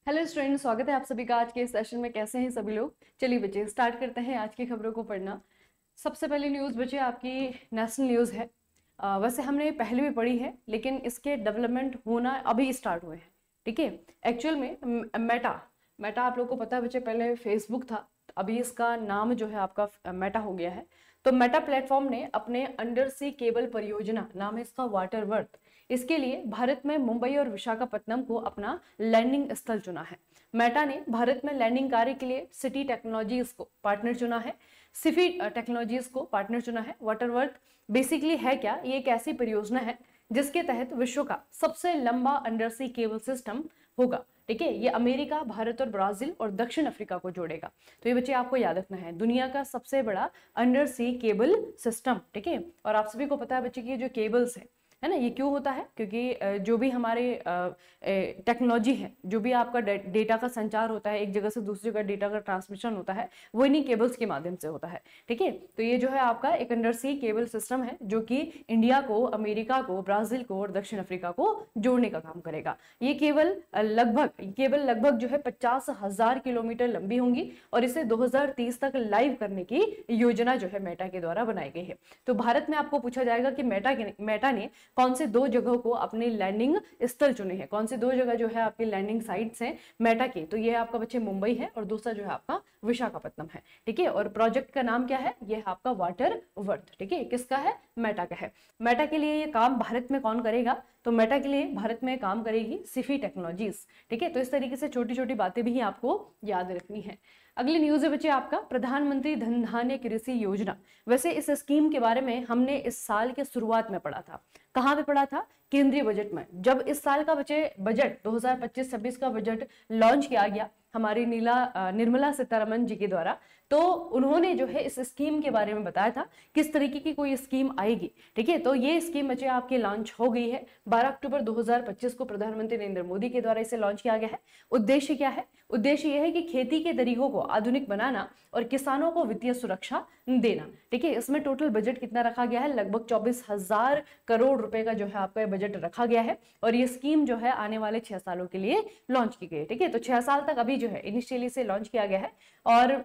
Hello student, स्वागत है आप सभी का आज के सेशन में। कैसे हैं सभी लोग? चलिए बच्चे, स्टार्ट करते हैं आज की खबरों को पढ़ना। सबसे पहली न्यूज़ बच्चे आपकी नेशनल न्यूज़ है। वैसे हमने पहले भी पढ़ी है, लेकिन इसके डेवलपमेंट होना अभी स्टार्ट हुए हैं। ठीक है। एक्चुअल में मेटा मेटा आप लोग को पता है बच्चे, पहले फेसबुक था, अभी इसका नाम जो है आपका मेटा हो गया है। तो मेटा प्लेटफॉर्म ने अपने अंडर सी केबल परियोजना, नाम है इसका वाटर वर्थ, इसके लिए भारत में मुंबई और विशाखापट्टनम को अपना लैंडिंग स्थल चुना है। मेटा ने भारत में लैंडिंग कार्य के लिए सिटी टेक्नोलॉजीज को पार्टनर चुना है, सिफी टेक्नोलॉजीज को पार्टनर चुना है। वाटर वर्थ बेसिकली है क्या? ये एक ऐसी परियोजना है जिसके तहत विश्व का सबसे लंबा अंडर सी केबल सिस्टम होगा। ठीक है, ये अमेरिका, भारत और ब्राजील और दक्षिण अफ्रीका को जोड़ेगा। तो ये बच्चे आपको याद रखना है, दुनिया का सबसे बड़ा अंडर सी केबल सिस्टम। ठीक है, और आप सभी को पता है बच्चे कि ये जो केबल्स है ना, ये क्यों होता है? क्योंकि जो भी हमारे टेक्नोलॉजी है, जो भी आपका डेटा का संचार होता है, एक जगह से दूसरी जगह डेटा का ट्रांसमिशन होता है, वो इन्हीं केबल्स के माध्यम से होता है। ठीक है, तो ये जो है आपका एक अंडर सी केबल सिस्टम है जो कि इंडिया को, अमेरिका को, ब्राजील को और दक्षिण अफ्रीका को जोड़ने का काम करेगा। ये केबल लगभग जो है 50,000 किलोमीटर लंबी होंगी और इसे 2030 तक लाइव करने की योजना जो है मेटा के द्वारा बनाई गई है। तो भारत में आपको पूछा जाएगा कि मेटा ने कौन से दो जगहों को अपने लैंडिंग स्थल चुने हैं, कौन से दो जगह जो है आपकी लैंडिंग साइट्स हैं मेटा की। तो ये आपका बच्चे मुंबई है और दूसरा जो है आपका विशाखापट्टनम है। ठीक है, और प्रोजेक्ट का नाम क्या है? ये आपका वाटर वर्थ। ठीक है, किसका है? मेटा का है। मेटा के लिए ये काम भारत में कौन करेगा? तो मेटा के लिए भारत में काम करेगी सिफी टेक्नोलॉजीज। ठीक है, तो इस तरीके से छोटी छोटी बातें भी आपको याद रखनी है। अगली न्यूज है बच्चे आपका प्रधानमंत्री धन धान्य कृषि योजना। वैसे इस स्कीम के बारे में हमने इस साल के शुरुआत में पढ़ा था। कहाँ पे पढ़ा था? केंद्रीय बजट में। जब इस साल का बजट 2025-26 का बजट लॉन्च किया गया हमारी निर्मला सीतारमन जी के द्वारा, तो उन्होंने जो है इस स्कीम के बारे में बताया था किस तरीके की कोई स्कीम आएगी। ठीक है, तो ये स्कीम बच्चे आपकी लॉन्च हो गई है। 12 अक्टूबर 2025 को प्रधानमंत्री नरेंद्र मोदी के द्वारा इसे लॉन्च किया गया है। उद्देश्य क्या है? उद्देश्य यह है कि खेती के तरीकों को आधुनिक बनाना और किसानों को वित्तीय सुरक्षा देना। ठीक है, इसमें टोटल बजट कितना रखा गया है? लगभग 24,000 करोड़ रुपए का जो है आपका बजट रखा गया है और ये स्कीम जो है आने वाले 6 सालों के लिए लॉन्च की गई है। ठीक है, तो 6 साल तक अभी जो है इनिशियली से लॉन्च किया गया है और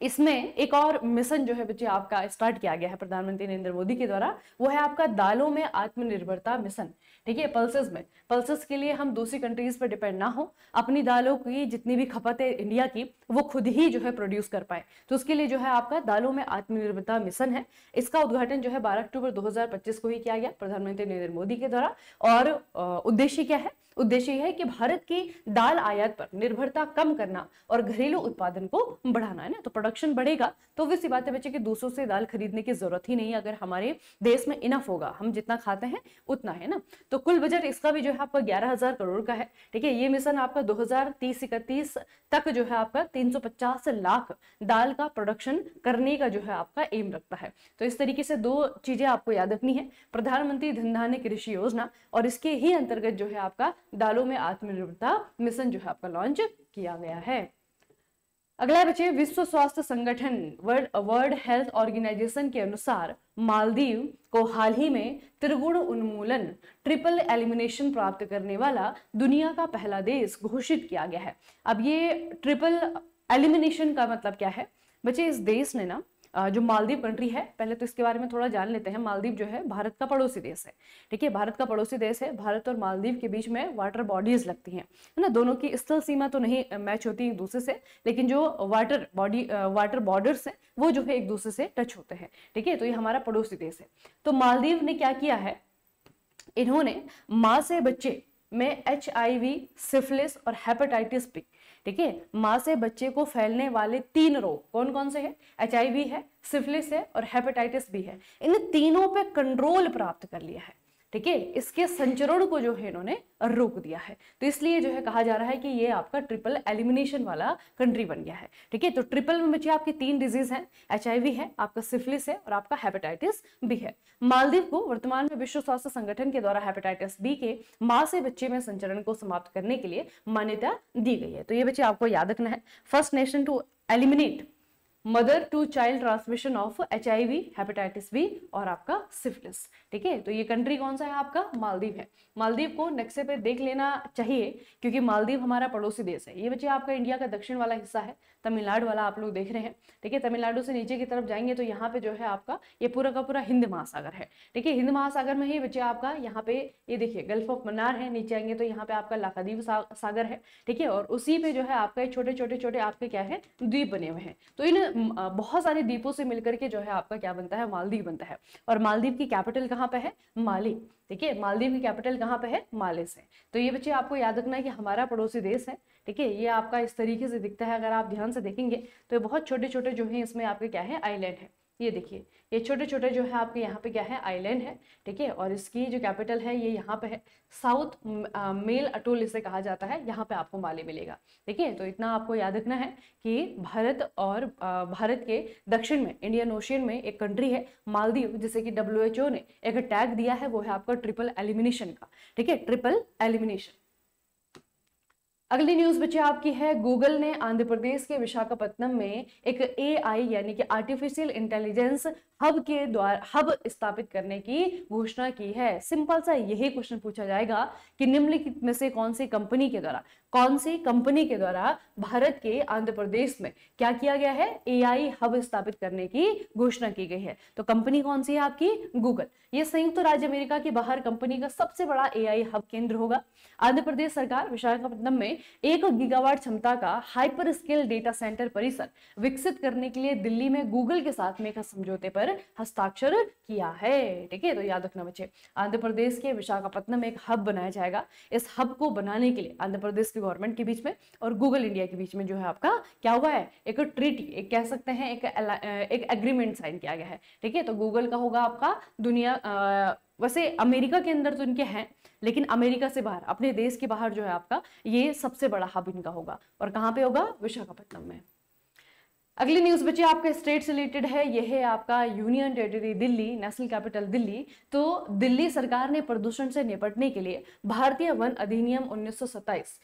इसमें एक और मिशन जो है बच्चे आपका स्टार्ट किया गया है प्रधानमंत्री नरेंद्र मोदी के द्वारा, वो है आपका दालों में आत्मनिर्भरता मिशन। ठीक है, पल्सेस के लिए हम दूसरी कंट्रीज पर डिपेंड ना हो, अपनी दालों की जितनी भी खपत है इंडिया की वो खुद ही जो है प्रोड्यूस कर पाए। तो उसके लिए जो है आपका दालों में आत्मनिर्भरता मिशन है। इसका उद्घाटन जो है 12 अक्टूबर 2025 को ही किया गया प्रधानमंत्री नरेंद्र मोदी के द्वारा। और उद्देश्य क्या है? उद्देश्य यह है कि भारत की दाल आयात पर निर्भरता कम करना और घरेलू उत्पादन को बढ़ाना है ना। तो प्रोडक्शन बढ़ेगा तो वैसी बात है बच्चे कि दूसरों से दाल खरीदने की जरूरत ही नहीं, अगर हमारे देश में इनफ होगा, हम जितना खाते हैं उतना है ना। तो कुल बजट इसका भी जो है आपका 11,000 करोड़ का है। ठीक है, ये मिशन आपका 2030-31 तक जो है आपका 350 लाख दाल का प्रोडक्शन करने का जो है आपका एम रखता है। तो इस तरीके से दो चीजें आपको याद रखनी है, प्रधानमंत्री धन धान्य कृषि योजना और इसके ही अंतर्गत जो है आपका दालों में आत्मनिर्भरता मिशन जो है आपका लॉन्च किया गया है। अगला बच्चे, विश्व स्वास्थ्य संगठन वर्ल्ड हेल्थ ऑर्गेनाइजेशन के अनुसार मालदीव को हाल ही में त्रिगुण उन्मूलन ट्रिपल एलिमिनेशन प्राप्त करने वाला दुनिया का पहला देश घोषित किया गया है। अब ये ट्रिपल एलिमिनेशन का मतलब क्या है बच्चे? इस देश ने ना जो मालदीव कंट्री है, पहले तो इसके बारे में थोड़ा जान लेते हैं। मालदीव जो है भारत का पड़ोसी देश है। ठीक है, भारत का पड़ोसी देश है। भारत और मालदीव के बीच में वाटर बॉडीज लगती हैं, है ना। दोनों की स्थल सीमा तो नहीं मैच होती एक दूसरे से, लेकिन जो वाटर बॉर्डर्स हैं वो जो है एक दूसरे से टच होते हैं। ठीक है, तो ये हमारा पड़ोसी देश है। तो मालदीव ने क्या किया है? इन्होंने माँ से बच्चे में HIV, सिफिलिस और हेपेटाइटिस बी, ठीक है, माँ से बच्चे को फैलने वाले 3 रोग कौन कौन से हैं? HIV है, सिफिलिस है और हेपेटाइटिस बी है। इन तीनों पे कंट्रोल प्राप्त कर लिया है। ठीक है, इसके संचरण को जो है इन्होंने रोक दिया है। तो इसलिए जो है कहा जा रहा है कि ये आपका ट्रिपल एलिमिनेशन वाला कंट्री बन गया है। ठीक है, तो ट्रिपल में बच्चे आपकी 3 डिजीज हैं, HIV है, आपका सिफिलिस है और आपका हेपेटाइटिस बी है। मालदीव को वर्तमान में विश्व स्वास्थ्य संगठन के द्वारा हेपेटाइटिस बी के माँ से बच्चे में संचरण को समाप्त करने के लिए मान्यता दी गई है। तो ये बच्चे आपको याद रखना है, first nation to eliminate mother to child transmission of HIV, hepatitis B और आपका सिफिलिस। ठीक है, तो ये कंट्री कौन सा है आपका? मालदीव है। मालदीव को नक्शे पे देख लेना चाहिए क्योंकि मालदीव हमारा पड़ोसी देश है। ये बच्चे आपका इंडिया का दक्षिण वाला हिस्सा है, तमिलनाडु वाला आप लोग देख रहे हैं। ठीक है, तमिलनाडु से नीचे की तरफ जाएंगे तो यहाँ पे जो है आपका ये पूरा का पूरा हिंद महासागर है। ठीक है, हिंद महासागर में ही बच्चे आपका यहाँ पे ये देखिए गल्फ ऑफ मन्नार है, नीचे आएंगे तो यहाँ पे आपका लाक्षाद्वीप सागर है। ठीक है, और उसी पे जो है आपका छोटे छोटे छोटे आपके क्या है, द्वीप बने हुए हैं। तो इन बहुत सारे द्वीपों से मिलकर के जो है आपका क्या बनता है, मालदीव बनता है। और मालदीव की कैपिटल कहाँ पे है? माले। ठीक है, मालदीव की कैपिटल कहाँ पे है? माले से। तो ये बच्चे आपको याद रखना है कि हमारा पड़ोसी देश है। ठीक है, ये आपका इस तरीके से दिखता है, अगर आप ध्यान से देखेंगे तो ये बहुत छोटे छोटे जो है इसमें आपके क्या है, आइलैंड है। ये देखिए ये छोटे छोटे जो है आपके यहाँ पे क्या है, आइलैंड है। ठीक है, और इसकी जो कैपिटल है ये यहाँ पे है, साउथ मेल अटोल इसे कहा जाता है। यहाँ पे आपको माले मिलेगा। ठीक है, तो इतना आपको याद रखना है कि भारत और भारत के दक्षिण में इंडियन ओशियन में एक कंट्री है मालदीव, जिसे कि WHO ने एक टैग दिया है, वो है आपका ट्रिपल एलिमिनेशन का। ठीक है, ट्रिपल एलिमिनेशन। अगली न्यूज बच्चे आपकी है, गूगल ने आंध्र प्रदेश के विशाखापट्टनम में एक AI यानी कि आर्टिफिशियल इंटेलिजेंस हब के द्वारा हब स्थापित करने की घोषणा की है। सिंपल सा यही क्वेश्चन पूछा जाएगा कि निम्नलिखित में से कौन सी कंपनी के द्वारा भारत के आंध्र प्रदेश में क्या किया गया है, AI हब स्थापित करने की घोषणा की गई है। तो कंपनी कौन सी है आपकी? गूगल। ये संयुक्त राज्य अमेरिका के बाहर कंपनी का सबसे बड़ा AI हब केंद्र होगा। आंध्र प्रदेश सरकार विशाखापट्टनम में 1 गीगावाट क्षमता का हाइपर स्केल डेटा सेंटर परिसर विकसित करने के लिए दिल्ली में गूगल के साथ में एक समझौते पर हस्ताक्षर किया है। ठीक है, तो याद रखना बच्चे, आंध्र प्रदेश के विशाखापट्टनम में एक हब बनाया जाएगा। इस हब को बनाने के लिए आंध्र प्रदेश की गवर्नमेंट के बीच में और गूगल इंडिया के बीच में जो है आपका क्या हुआ है, एक ट्रीटी, एक कह सकते हैं एक एग्रीमेंट साइन किया गया है। ठीक है, तो गूगल का होगा आपका दुनिया वैसे अमेरिका के अंदर तो इनके हैं, लेकिन अमेरिका से बाहर अपने देश के बाहर जो है आपका ये सबसे बड़ा हब इनका होगा। और कहाँ पे होगा? विशाखापट्टनम में। अगली न्यूज बच्चे आपका स्टेट से रिलेटेड है। यह है आपका union territory Delhi, national capital Delhi. तो दिल्ली सरकार ने प्रदूषण से निपटने के लिए भारतीय वन अधिनियम 1927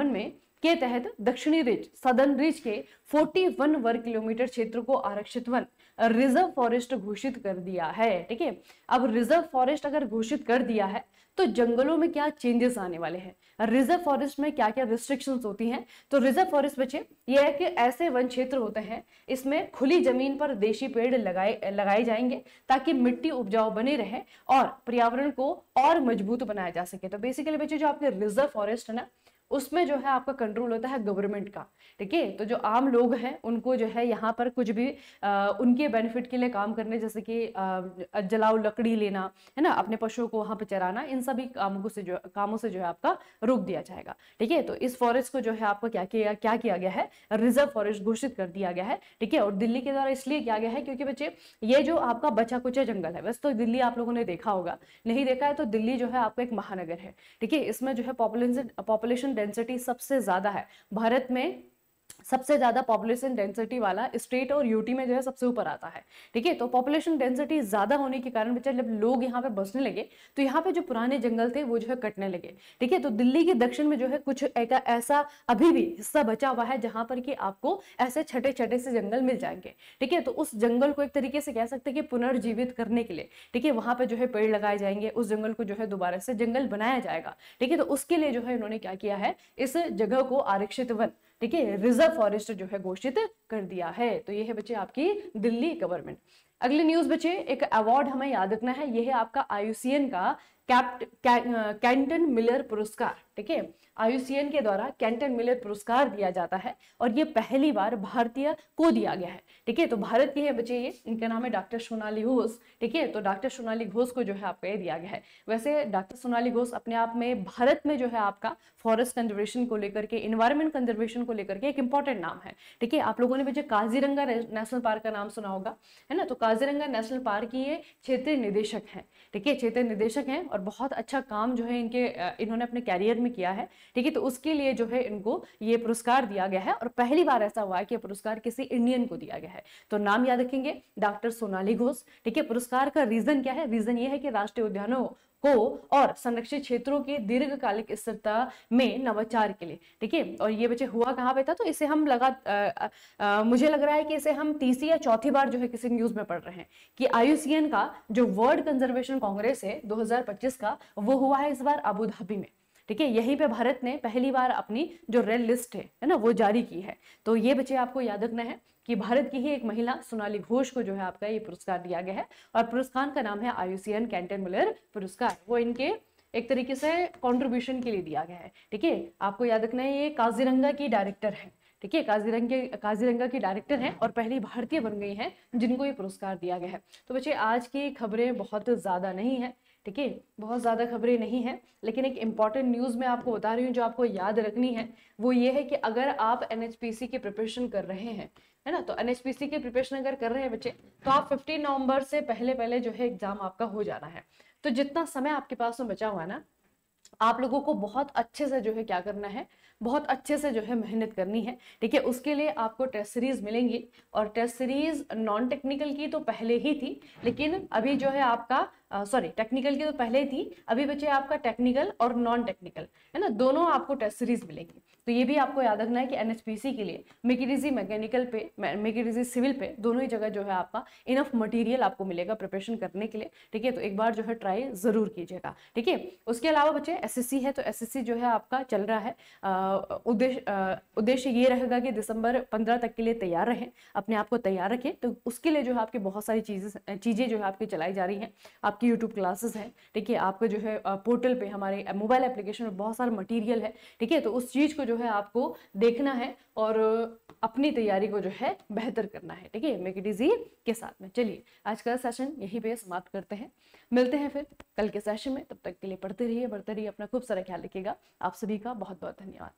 में के तहत दक्षिणी रिज, सदर्न रिज के 41 वर्ग किलोमीटर क्षेत्र को आरक्षित वन रिजर्व फॉरेस्ट घोषित कर दिया है। ठीक है, अब रिजर्व फॉरेस्ट अगर घोषित कर दिया है तो जंगलों में क्या चेंजेस आने वाले हैं, रिजर्व फॉरेस्ट में क्या क्या रिस्ट्रिक्शंस होती हैं। तो रिजर्व फॉरेस्ट बच्चे ये है कि ऐसे वन क्षेत्र होते हैं, इसमें खुली जमीन पर देशी पेड़ लगाए जाएंगे ताकि मिट्टी उपजाऊ बनी रहे और पर्यावरण को और मजबूत बनाया जा सके। तो बेसिकली बच्चे जो आपके रिजर्व फॉरेस्ट है ना, उसमें जो है आपका कंट्रोल होता है गवर्नमेंट का। ठीक है, तो जो आम लोग हैं उनको जो है यहाँ पर कुछ भी उनके बेनिफिट के लिए काम करने, जैसे कि जलाऊ लकड़ी लेना है ना, अपने पशुओं को वहां पे चराना, इन सभी कामों से जो है आपका रोक दिया जाएगा। ठीक है, तो इस फॉरेस्ट को जो है आपका क्या किया गया है, रिजर्व फॉरेस्ट घोषित कर दिया गया है। ठीक है, और दिल्ली के द्वारा इसलिए किया गया है क्योंकि बच्चे ये जो आपका बचा कुचा जंगल है, बस तो दिल्ली आप लोगों ने देखा होगा, नहीं देखा है तो दिल्ली जो है आपका एक महानगर है। ठीक है, इसमें जो है पॉपुलेशन डेंसिटी सबसे ज्यादा है भारत में, सबसे ज्यादा पॉपुलेशन डेंसिटी वाला स्टेट और यूटी में जो है सबसे ऊपर आता है। ठीक है, तो पॉपुलेशन डेंसिटी ज्यादा होने के कारण बच्चा जब लोग यहाँ पे बसने लगे तो यहाँ पे जो पुराने जंगल थे वो जो है कटने लगे। ठीक है, तो दिल्ली के दक्षिण में जो है कुछ ऐसा अभी भी हिस्सा बचा हुआ है जहां पर कि आपको ऐसे छोटे छोटे से जंगल मिल जाएंगे। ठीक है, तो उस जंगल को एक तरीके से कह सकते हैं कि पुनर्जीवित करने के लिए, ठीक है, वहां पे जो है पेड़ लगाए जाएंगे, उस जंगल को जो है दोबारा से जंगल बनाया जाएगा। ठीक है, तो उसके लिए जो है इन्होंने क्या किया है, इस जगह को आरक्षित वन, ठीक है, रिजर्व फॉरेस्ट जो है घोषित कर दिया है। तो ये है बच्चे आपकी दिल्ली गवर्नमेंट। अगली न्यूज बच्चे, एक अवार्ड हमें याद रखना है, ये है आपका IUCN का कैंटन मिलर पुरस्कार। ठीक है, IUCN के द्वारा कैंटन मिलर पुरस्कार दिया जाता है और ये पहली बार भारतीय को दिया गया है। ठीक है, तो भारत के है बच्चे ये, इनका नाम है डॉक्टर सोनाली घोष। ठीक है, तो डॉक्टर सोनाली घोष को जो है आपको ये दिया गया है। वैसे डॉक्टर सोनाली घोष अपने आप में भारत में जो है आपका फॉरेस्ट कंजर्वेशन को लेकर के, इन्वायरमेंट कंजर्वेशन को लेकर के एक इंपॉर्टेंट नाम है। ठीक है, आप लोगों ने बच्चे काजीरंगा नेशनल पार्क का नाम सुना होगा, है ना, तो काजीरंगा नेशनल पार्क की ये क्षेत्रीय निदेशक है। ठीक है, क्षेत्रीय निदेशक हैं और बहुत अच्छा काम जो है इन्होंने अपने कैरियर में किया है। ठीक है, तो उसके लिए जो है इनको ये पुरस्कार दिया गया है और पहली बार ऐसा हुआ है कि पुरस्कार किसी इंडियन को दिया गया है। तो नाम याद रखेंगे, डॉक्टर सोनाली घोष। ठीक है, पुरस्कार का रीजन क्या है, रीजन ये है कि राष्ट्रीय उद्यानों हो और संरक्षित क्षेत्रों की दीर्घकालिक स्थिरता में नवाचार के लिए। ठीक है, और ये बच्चे हुआ कहाँ पे था, तो इसे हम मुझे लग रहा है कि इसे हम तीसरी या चौथी बार जो है किसी न्यूज में पढ़ रहे हैं कि IUCN का जो वर्ल्ड कंजर्वेशन कांग्रेस है 2025 का, वो हुआ है इस बार अबू धाबी में। ठीक है, यहीं पे भारत ने पहली बार अपनी जो रेड लिस्ट है ना, वो जारी की है। तो ये बच्चे आपको याद रखना है कि भारत की ही एक महिला सोनाली घोष को जो है आपका ये पुरस्कार दिया गया है, और पुरस्कार का नाम है IUCN कैंटन मुलर पुरस्कार। वो इनके एक तरीके से कंट्रीब्यूशन के लिए दिया गया है। ठीक है, आपको याद रखना है ये काजीरंगा की डायरेक्टर है। ठीक है, काजीरंगा की डायरेक्टर हैं और पहली भारतीय बन गई हैं जिनको ये पुरस्कार दिया गया है। तो बच्चे आज की खबरें बहुत ज्यादा नहीं है। ठीक है, बहुत ज्यादा खबरें नहीं है, लेकिन एक इंपॉर्टेंट न्यूज मैं आपको बता रही हूँ जो आपको याद रखनी है। वो ये है कि अगर आप NHPC की प्रिपरेशन कर रहे हैं, है ना, तो NHPC की प्रिपरेशन अगर कर रहे हैं बच्चे, तो आप 15 नवंबर से पहले पहले जो है एग्जाम आपका हो जाना है। तो जितना समय आपके पास में बचा हुआ है ना, आप लोगों को बहुत अच्छे से जो है क्या करना है, बहुत अच्छे से जो है मेहनत करनी है। ठीक है, उसके लिए आपको टेस्ट सीरीज मिलेंगी, और टेस्ट सीरीज नॉन टेक्निकल की तो पहले ही थी, लेकिन अभी जो है आपका सॉरी टेक्निकल की तो पहले ही थी, अभी बचे आपका टेक्निकल और नॉन टेक्निकल, है ना, दोनों आपको टेस्ट सीरीज मिलेंगी। तो ये भी आपको याद रखना है कि NHPC के लिए मेकेडीजी मैकेनिकल पे, मेकेडीजी सिविल पे, दोनों ही जगह जो है आपका इनफ मटेरियल आपको मिलेगा प्रिपरेशन करने के लिए। ठीक है, तो एक बार जो है ट्राई जरूर कीजिएगा। ठीक है, उसके अलावा बच्चे SSC है, तो SSC जो है आपका चल रहा है। उद्देश्य ये रहेगा कि दिसंबर 15 तक के लिए तैयार रहें, अपने आप को तैयार रखें। तो उसके लिए जो है आपकी बहुत सारी चीजें जो है आपकी चलाई जा रही हैं। आपकी यूट्यूब क्लासेस है, ठीक है, आपका जो है पोर्टल पे हमारे मोबाइल एप्लीकेशन में बहुत सारा मटेरियल है। ठीक है, तो उस चीज को जो है आपको देखना है और अपनी तैयारी को जो है बेहतर करना है। ठीक है, मेक इट इजी के साथ में। चलिए आज का सेशन यहीं पे समाप्त करते हैं, मिलते हैं फिर कल के सेशन में। तब तक के लिए पढ़ते रहिए, बढ़ते रहिए, अपना खूब सारा ख्याल रखिएगा। आप सभी का बहुत बहुत धन्यवाद।